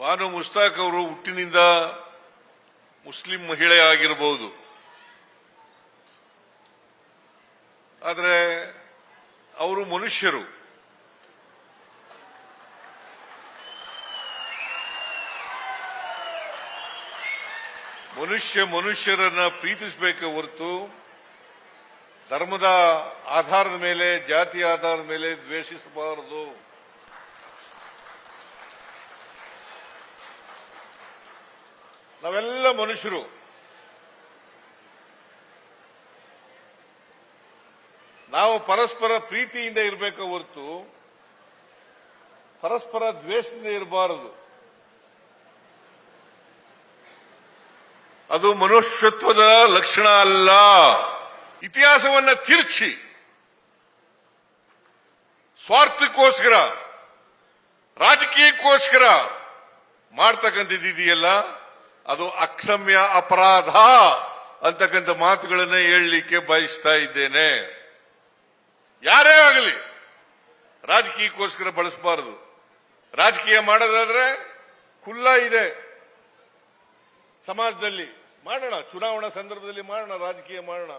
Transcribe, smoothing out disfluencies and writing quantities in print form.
ಬಾನು ಮುಸ್ತಾಕ್ ಅವರು ಹುಟ್ಟಿನಿಂದ ಮುಸ್ಲಿಂ ಮಹಿಳೆ ಆಗಿರಬಹುದು, ಆದರೆ ಅವರು ಮನುಷ್ಯರು. ಮನುಷ್ಯರನ್ನ ಪ್ರೀತಿಸಬೇಕೆ ಹೊರತು ಧರ್ಮದ ಆಧಾರದ ಮೇಲೆ, ಜಾತಿಯ ಆಧಾರದ ಮೇಲೆ ದ್ವೇಷಿಸಬಾರದು. ನಾವೆಲ್ಲ ಮನುಷ್ಯರು. ನಾವು ಪರಸ್ಪರ ಪ್ರೀತಿಯಿಂದ ಇರಬೇಕು ಹೊರತು ಪರಸ್ಪರ ದ್ವೇಷದಿಂದ ಇರಬಾರದು. ಅದು ಮನುಷ್ಯತ್ವದ ಲಕ್ಷಣ ಅಲ್ಲ. ಇತಿಹಾಸವನ್ನ ತಿರುಚಿ ಸ್ವಾರ್ಥಕ್ಕೋಸ್ಕರ, ರಾಜಕೀಯಕ್ಕೋಸ್ಕರ ಮಾಡ್ತಕ್ಕಂಥದ್ದಿದೆಯಲ್ಲ, ಅದು ಅಕ್ಷಮ್ಯ ಅಪರಾಧ ಅಂತಕ್ಕಂಥ ಮಾತುಗಳನ್ನ ಹೇಳಲಿಕ್ಕೆ ಬಯಸ್ತಾ ಇದ್ದೇನೆ. ಯಾರೇ ಆಗಲಿ ರಾಜಕೀಯಕ್ಕೋಸ್ಕರ ಬಳಸಬಾರದು. ರಾಜಕೀಯ ಮಾಡೋದಾದ್ರೆ ಖುಲ್ಲಾ ಇದೆ ಸಮಾಜದಲ್ಲಿ, ಮಾಡೋಣ. ಚುನಾವಣಾ ಸಂದರ್ಭದಲ್ಲಿ ಮಾಡೋಣ, ರಾಜಕೀಯ ಮಾಡೋಣ.